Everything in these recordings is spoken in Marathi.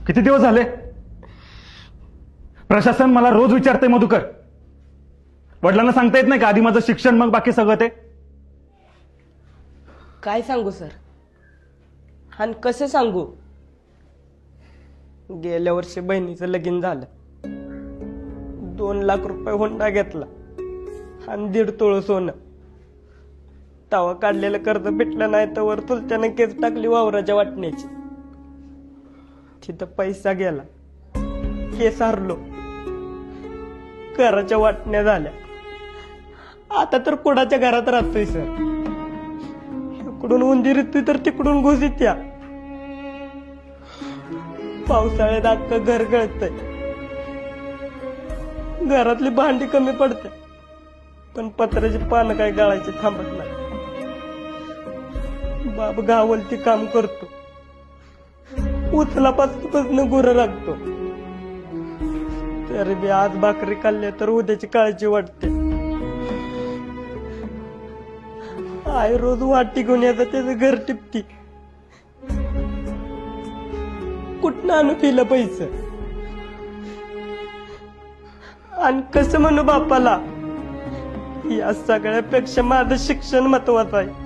किती दिवस झाले? प्रशासन मला रोज विचारतंय मधुकर, वडिलांना सांगता येत नाही का आधी माझं शिक्षण मग बाकी सगळं ते? काय सांगू सर, आणि कसं सांगू? गेल्या वर्षी बहिणीचं लगीन झालं, 2 लाख रुपये हुंडा घेतला आणि 1.5 तोळ सोनं. तवा काढलेलं कर्ज भेटलं नाही तर चुलत्यानं केस टाकली वावराच्या वाटण्याची. तिथं पैसा गेला, केस हारलो, घराच्या वाटण्या झाल्या. आता तर कुणाच्या घरात राहतोय सर. इकडून उंदीर येतोय तर तिकडून घुस येत्या. पावसाळ्यात अख्खं घर गळतंय. घरातली भांडी कमी पडते, पण पत्र्याची पानं काय गाळायची थांबत नाही. बाप गावलती काम करतो, उचलापासून गुरं लागतो. तरी बी आज भाकरी खाल्ल्या तर उद्याची काळजी वाटते. आई रोज वाटी घेऊन यायचं, त्याचं घर टिपती. कुठनं आणू पिलं पैसे? आणि कसं म्हणू बापाला? या सगळ्यापेक्षा माझं शिक्षण महत्वाचं आहे.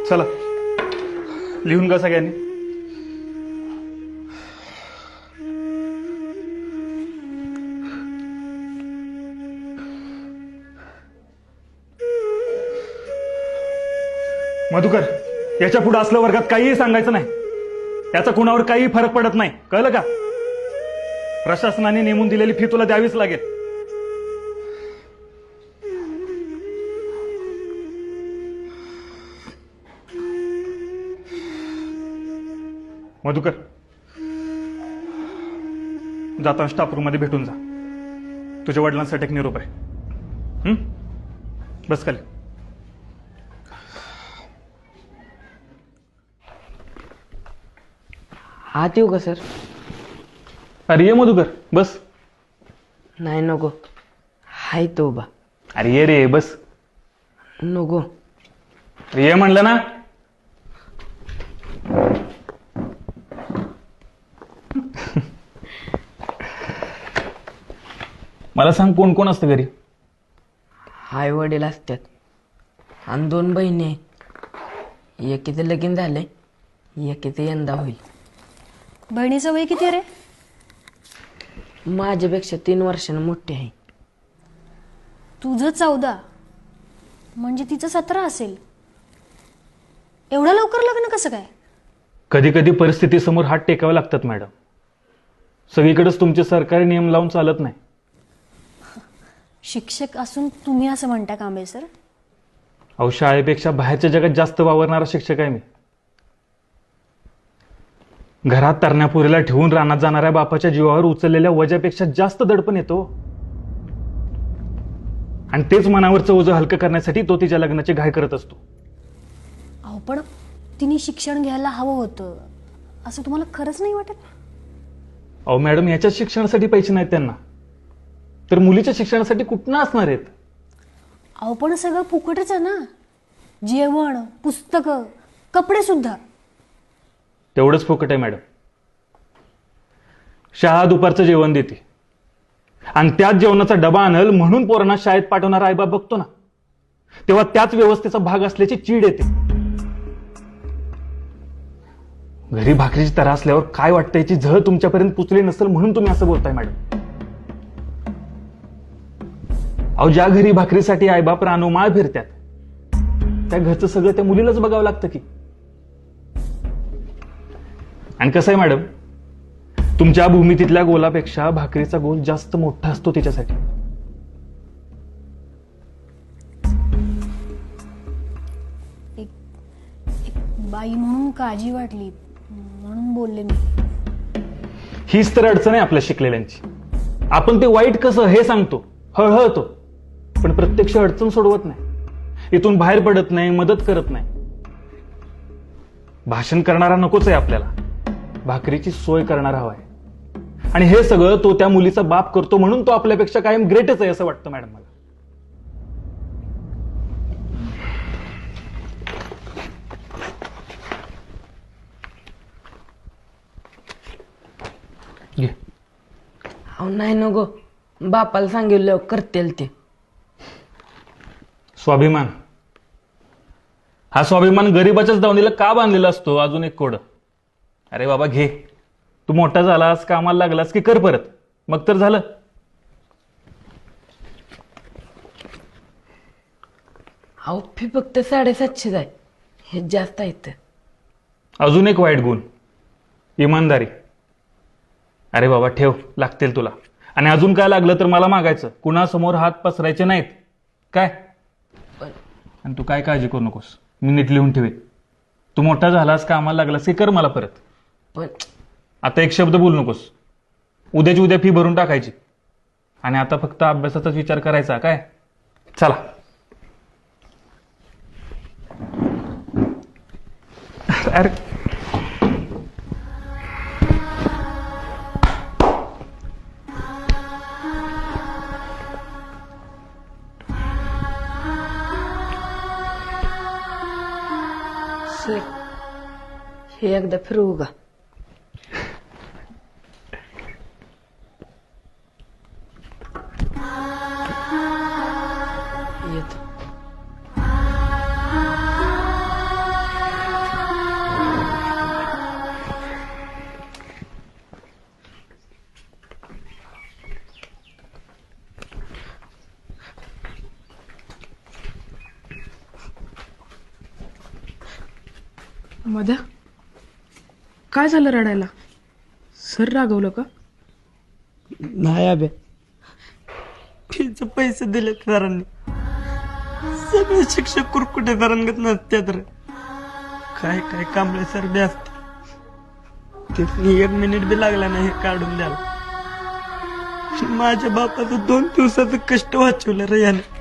चला लिहून घ्या सगळ्यांनी. मधुकर, याच्या पुढे असलं वर्गात काहीही सांगायचं नाही. त्याचा कुणावर काही फरक पडत नाही, कळलं का? प्रशासनाने नेमून दिलेली फी तुला द्यावीच लागेल. मधुकर, जाताना स्टाफ रूम मध्ये भेटून जा. तुझ्या वडिलांसाठी एक निरोप आहे. बस खाली. आत येऊ का सर? अरे ये मधुकर, बस. नाही नको, हाय तो उभा. अरे ये रे, बस. नको. अरे ये म्हणलं ना. मला सांग, कोण कोण असतं घरी? आई वडील असतात आणि 2 बहिणी आहेत. एकीचं लगीन झालंय, एकीचं यंदा होईल. बहिणीचं वय किती रे? माझ्यापेक्षा 3 वर्षानं मोठी आहे. तुझं 14, म्हणजे तिचं 17 असेल. एवढं लवकर लग्न कसं काय? कधी कधी परिस्थितीसमोर हात टेकावे लागतात मॅडम. सगळीकडेच तुमचे सरकारी नियम लावून चालत नाही. शिक्षक असून तुम्ही असं म्हणता कांबळे सर? अहो, शाळेपेक्षा बाहेरच्या जगात जास्त वावरणारा शिक्षक आहे मी. घरात तरण्यापुरीला ठेवून रानात जाणाऱ्या बापाच्या जीवावर उचललेल्या वजापेक्षा जास्त दडपण येतो. आणि तेच मनावरचं ओझं हलकं करण्यासाठी तो तिच्या लग्नाची घाई करत असतो. अहो पण तिने शिक्षण घ्यायला हवं होतं असं तुम्हाला खरंच नाही वाटत? अहो मॅडम, याच्या शिक्षणासाठी पैसे नाहीत त्यांना, तर मुलीच्या शिक्षणासाठी कुठनं असणार आहेत? अहो पण सगळं फुकटच आहे ना. जेवण, पुस्तकं, कपडे सुद्धा. तेवढंच फुकट आहे मॅडम. शाळा दुपारचं जेवण देते आणि त्याच जेवणाचा डबा आणल म्हणून पोरांना शाळेत पाठवणारा आईबाप बघतो ना, तेव्हा त्याच व्यवस्थेचा भाग असल्याची चीड येते. घरी भाकरीची तरा असल्यावर काय वाटतं याची झळ तुमच्यापर्यंत पुचली नसेल म्हणून तुम्ही असं बोलताय मॅडम. अहो, ज्या घरी भाकरीसाठी आईबाप रानोमाळ फिरतात त्या घरचं सगळं त्या मुलीलाच बघावं लागतं की. आणि कसं आहे मॅडम, तुमच्या भूमितीतल्या गोलापेक्षा भाकरीचा गोल जास्त मोठा असतो तिच्यासाठी. एक बाई म्हणून काळजी वाटली म्हणून बोलले मी. हीच तर अडचण आहे आपल्या शिकलेल्यांची. आपण ते वाईट कसं हे सांगतो, हळहळतो, पण प्रत्यक्ष अडचण सोडवत नाही. इथून बाहेर पडत नाही, मदत करत नाही. भाषण करणारा नकोच आहे आपल्याला, भाकरीची सोय करणारा हवाय. आणि हे सगळं तो त्या मुलीचा बाप करतो म्हणून तो आपल्यापेक्षा कायम ग्रेटच आहे असं वाटतं मॅडम मला. घे. अहो नाही नको, बापाला सांगितलं करतील ते. स्वाभिमान, हा स्वाभिमान गरीबाच्याच दावणीला का बांधलेला असतो? अजून एक कोड. अरे बाबा घे, तू मोठा झालास, कामाला लागलास की कर परत, मग तर झालं. अहो फी फक्त 750 आहे, हे जास्त आहेत. अजून एक वाईट गुण, इमानदारी. अरे बाबा ठेव, लागतील तुला. आणि अजून काय लागलं तर मला मागायचं, कुणासमोर हात पसरायचे नाहीत काय. आणि तू काय काळजी करू नकोस, मी नीट लिहून ठेवेन. तू मोठा झालास, कामाला लागलास की कर मला परत. पण आता एक शब्द बोलू नकोस. उद्याची उद्या फी भरून टाकायची. आणि आता फक्त अभ्यासाचाच विचार करायचा काय. चला. अरे सर, हे एकदा फिरवू का? येतो. मध्या, काय झालं रडायला? सर रागवलं का? नाही अबे, फीचे पैसे दिले सरांनी. सगळे शिक्षक कुरकुटे तरंगत नसते तर काय काय कांबळे सर बी असते. तिथून 1 मिनिट बी लागला नाही हे काढून द्यायला. माझ्या बापाचं 2 दिवसाचं कष्ट वाचवलं रे याने.